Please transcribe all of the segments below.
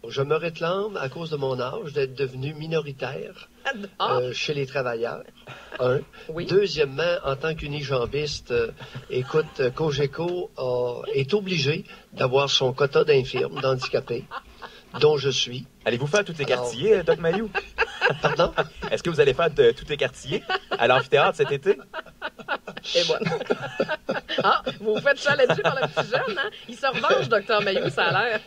Je me réclame, à cause de mon âge, d'être devenu minoritaire chez les travailleurs. Un. Oui. Deuxièmement, en tant qu'unijambiste, écoute, Cogeco est obligé d'avoir son quota d'infirmes, d'handicapés, dont je suis. Allez-vous faire tous les quartiers, Doc Mayou? Pardon? Est-ce que vous allez faire tous les quartiers à l'amphithéâtre cet été? Et bonne. Ah, vous vous faites challenger par le petit jeune, hein? Il se revanche, Dr Mayou, ça a l'air.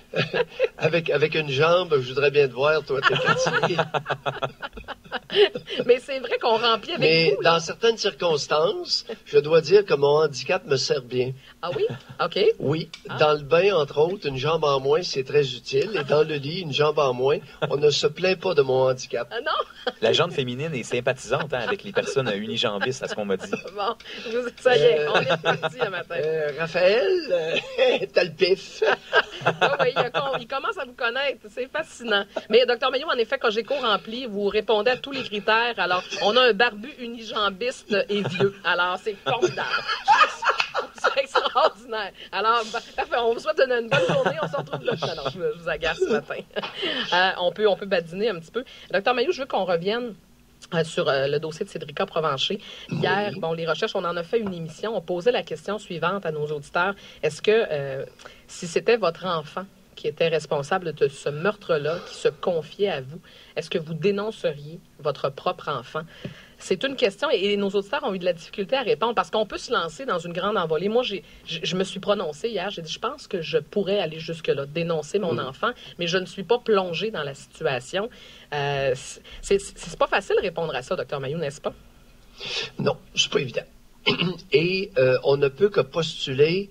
Avec une jambe, je voudrais bien te voir, toi, tes quartiers. Mais c'est vrai qu'on remplit avec Mais vous, là. dans certaines circonstances, je dois dire que mon handicap me sert bien. Ah oui? OK. Oui. Dans le bain, entre autres, une jambe en moins, c'est très utile. Et dans le lit, une jambe en moins, on ne se plaint pas de mon handicap. Ah non? La jante féminine est sympathisante avec les personnes unijambistes, à ce qu'on m'a dit. Bon, ça y est, on est parti un matin. Raphaël, t'as le pif. Oui, il commence à vous connaître. C'est fascinant. Mais, Dr Mayou, en effet, Cogeco remplit, vous répondez à tous les critères. Alors, on a un barbu unijambiste et vieux. Alors, c'est formidable. C'est extraordinaire. Alors, parfait, on vous souhaite une bonne journée. On se retrouve là. Non, je vous agace ce matin. On peut badiner un petit peu. Dr Mayou, je veux qu'on revienne sur le dossier de Cédrica Provencher. Hier, les recherches, on en a fait une émission. On posait la question suivante à nos auditeurs. Est-ce que, si c'était votre enfant qui était responsable de ce meurtre-là, qui se confiait à vous, est-ce que vous dénonceriez votre propre enfant? C'est une question et nos auditeurs ont eu de la difficulté à répondre parce qu'on peut se lancer dans une grande envolée. Moi, je me suis prononcée hier, j'ai dit, je pense que je pourrais aller jusque-là, dénoncer mon enfant, mais je ne suis pas plongée dans la situation. C'est pas facile de répondre à ça, Dr Mayou, n'est-ce pas? Non, c'est pas évident. Et on ne peut que postuler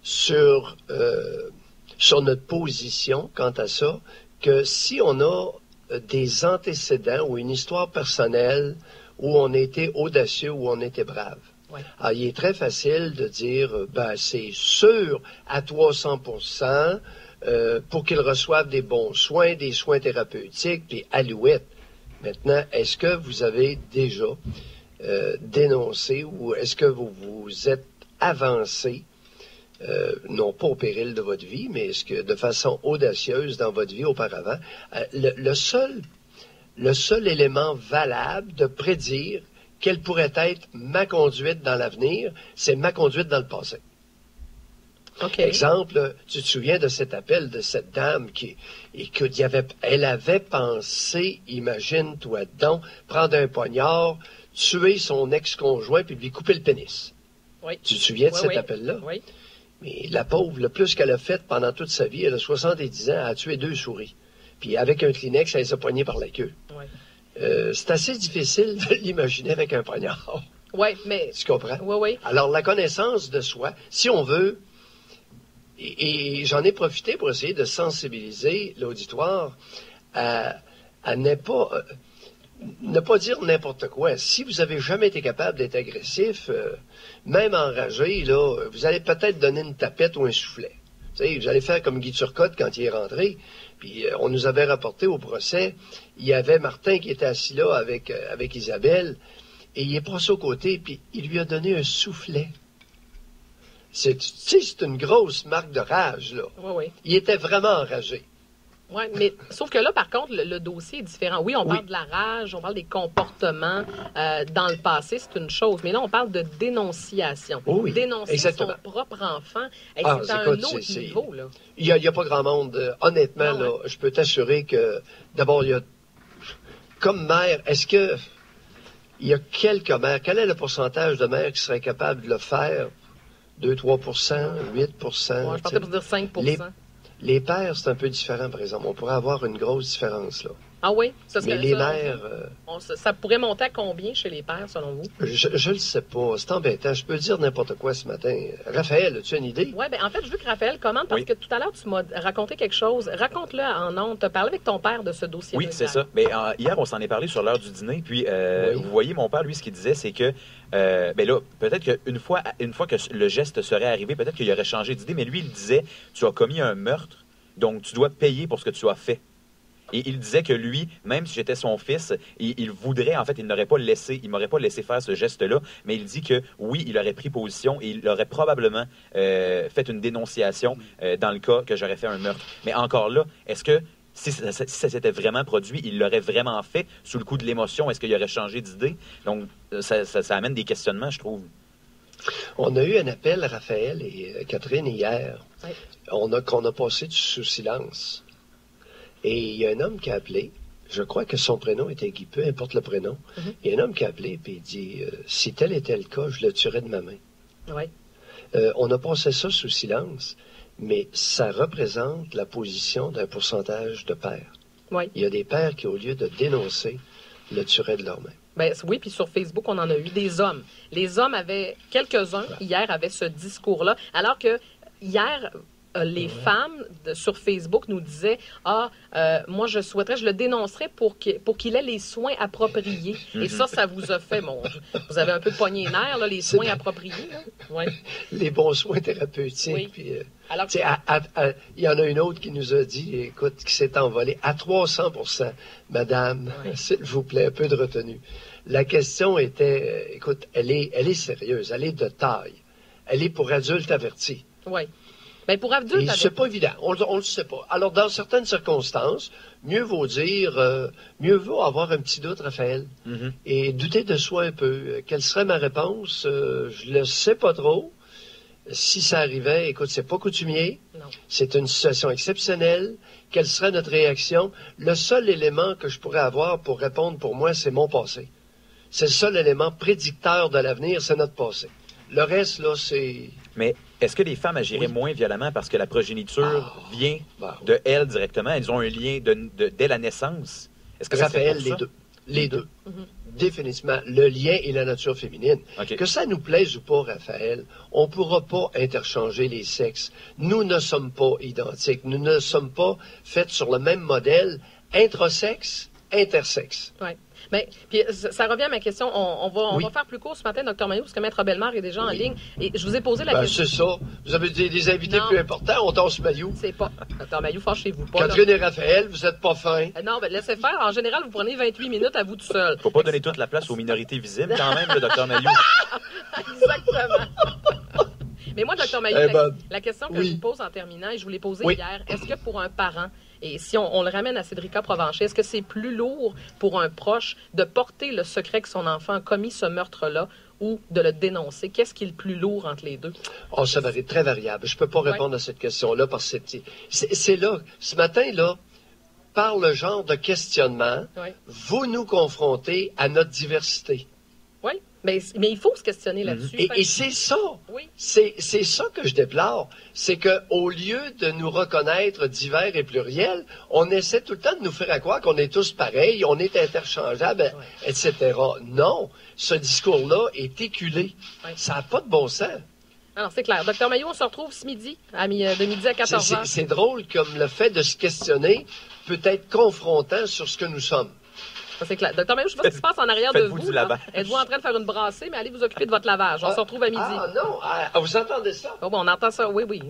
sur notre position quant à ça, que si on a des antécédents ou une histoire personnelle où on était audacieux, où on était brave. Ouais. Alors, il est très facile de dire, c'est sûr à 300% pour qu'ils reçoivent des bons soins, des soins thérapeutiques, puis alouette. Maintenant, est-ce que vous avez déjà dénoncé ou est-ce que vous vous êtes avancé, non pas au péril de votre vie, mais est-ce que de façon audacieuse dans votre vie auparavant, le seul élément valable de prédire quelle pourrait être ma conduite dans l'avenir, c'est ma conduite dans le passé. Okay. Exemple, tu te souviens de cet appel de cette dame elle avait pensé, imagine-toi donc, prendre un poignard, tuer son ex-conjoint puis lui couper le pénis. Oui. Tu te souviens de cet appel-là? Oui. Mais la pauvre, le plus qu'elle a fait pendant toute sa vie, elle a 70 ans, elle a tué 2 souris. Puis avec un Kleenex, elle s'est poignée par la queue. Oui. C'est assez difficile de l'imaginer avec un poignard. Oui, mais... Tu comprends? Oui, oui. Alors, la connaissance de soi, si on veut, et j'en ai profité pour essayer de sensibiliser l'auditoire à ne pas dire n'importe quoi. Si vous avez jamais été capable d'être agressif, même enragé, là, vous allez peut-être donner une tapette ou un soufflet. Tu sais, vous allez faire comme Guy Turcotte quand il est rentré. Puis on nous avait rapporté au procès, il y avait Martin qui était assis là avec Isabelle, et il est passé au côté, puis il lui a donné un soufflet. C'est une grosse marque de rage, là. Oui, oui. Il était vraiment enragé. Oui, mais sauf que là, par contre, le dossier est différent. Oui, on parle de la rage, on parle des comportements dans le passé, c'est une chose. Mais là, on parle de dénonciation. Oui, dénoncer exactement. son propre enfant, c'est à un autre niveau, là. Il y a pas grand monde. Honnêtement, là, je peux t'assurer que, d'abord, il y a... Comme mère, est-ce que... Il y a quelques mères... Quel est le pourcentage de mères qui seraient capables de le faire? 2-3%, 8%? Moi, je pensais pour dire 5%. Les pères, c'est un peu différent, par exemple. On pourrait avoir une grosse différence, là. Ah oui? Mais les mères... ça pourrait monter à combien chez les pères, selon vous? Je le sais pas. C'est embêtant. Je peux dire n'importe quoi ce matin. Raphaël, as-tu une idée? Oui, bien, en fait, je veux que Raphaël commente parce que tout à l'heure, tu m'as raconté quelque chose. Raconte-le en ondes. Tu as parlé avec ton père de ce dossier. Oui, c'est ça. Mais, hier, on s'en est parlé sur l'heure du dîner. Puis, vous voyez, mon père, lui, ce qu'il disait, c'est que, là, peut-être qu'une fois que le geste serait arrivé, peut-être qu'il aurait changé d'idée. Mais lui, il disait, tu as commis un meurtre, donc tu dois payer pour ce que tu as fait. Et il disait que lui, même si j'étais son fils, il voudrait, en fait, il m'aurait pas laissé faire ce geste-là, mais il dit que oui, il aurait pris position et il aurait probablement fait une dénonciation dans le cas que j'aurais fait un meurtre. Mais encore là, est-ce que Si ça s'était vraiment produit, il l'aurait vraiment fait sous le coup de l'émotion. Est-ce qu'il aurait changé d'idée? Donc, ça amène des questionnements, je trouve. On a eu un appel, Raphaël et Catherine, hier, Oui. qu'on a passé sous silence. Et il y a un homme qui a appelé. Je crois que son prénom était Guy, peu importe le prénom. Il y a un homme qui a appelé et il dit si tel était le cas, je le tuerais de ma main. Oui. On a passé ça sous silence, mais ça représente la position d'un pourcentage de pères. Oui. Il y a des pères qui, au lieu de dénoncer, le tueraient de leur main. Ben, oui, puis sur Facebook, on en a eu des hommes. Les hommes quelques-uns, hier, avaient ce discours-là, alors que hier, les femmes sur Facebook nous disaient moi, je le dénoncerais pour qu'il ait les soins appropriés. Et ça vous a fait, vous avez un peu pogné les nerfs, là, les soins appropriés. Là. Ouais. Les bons soins thérapeutiques. Oui. Puis, alors que... il y en a une autre qui nous a dit, écoute, qui s'est envolée à 300%. Madame, s'il vous plaît, un peu de retenue. La question était, écoute, elle est sérieuse, elle est de taille. Elle est pour adultes avertis. Oui. Ben pour adultes, c'est pas évident. On le sait pas. Alors, dans certaines circonstances, mieux vaut avoir un petit doute, Raphaël, et douter de soi un peu. Quelle serait ma réponse? Je le sais pas trop. Si ça arrivait, écoute, c'est pas coutumier. Non. C'est une situation exceptionnelle. Quelle serait notre réaction? Le seul élément que je pourrais avoir pour répondre pour moi, c'est mon passé. C'est le seul élément prédicteur de l'avenir, c'est notre passé. Le reste, là, c'est... Mais est-ce que les femmes agiraient moins violemment parce que la progéniture vient de elles directement? Elles ont un lien dès la naissance? Est-ce que Raphaël, ça serait pour ça? Les deux. Définitivement. Le lien et la nature féminine. Okay. Que ça nous plaise ou pas, Raphaël, on ne pourra pas interchanger les sexes. Nous ne sommes pas identiques. Nous ne sommes pas faits sur le même modèle intrasexe, intersexe. Oui. Mais puis ça revient à ma question. On va faire plus court ce matin, Dr Mailloux, parce que Maître Bellemare est déjà en ligne. Et je vous ai posé la question. C'est ça. Vous avez des invités plus importants. On danse Mailloux. C'est pas. Dr Mailloux, fâchez-vous pas. Catherine et Raphaël, vous n'êtes pas fins. Non, ben laissez faire. En général, vous prenez 28 minutes à vous tout seul. Faut pas donner toute la place aux minorités visibles quand même, le Dr Mailloux. Exactement. Mais moi, Dr Mailloux, la question que je vous pose en terminant, et je vous l'ai posée hier, est-ce que pour un parent, et si on le ramène à Cédrica Provencher, est-ce que c'est plus lourd pour un proche de porter le secret que son enfant a commis ce meurtre-là ou de le dénoncer? Qu'est-ce qui est le plus lourd entre les deux? Oh, ça varie très variable. Je ne peux pas répondre à cette question-là parce que c'est là. Ce matin, là, par le genre de questionnement, vous nous confrontez à notre diversité. Oui. Mais il faut se questionner là-dessus. Et c'est ça. Oui. C'est ça que je déplore. C'est qu'au lieu de nous reconnaître divers et pluriels, on essaie tout le temps de nous faire croire qu'on est tous pareils, on est interchangeables, etc. Non. Ce discours-là est éculé. Ça n'a pas de bon sens. Alors, c'est clair. Docteur Mailloux, on se retrouve ce midi, de midi à 14h. C'est drôle comme le fait de se questionner peut être confrontant sur ce que nous sommes. Ça, c'est clair. Docteur Mailloux, je ne sais pas ce qui se passe en arrière de vous. Êtes-vous en train de faire une brassée, mais allez vous occuper de votre lavage. On se retrouve à midi. Ah non, vous entendez ça? Oh, bon, on entend ça, oui.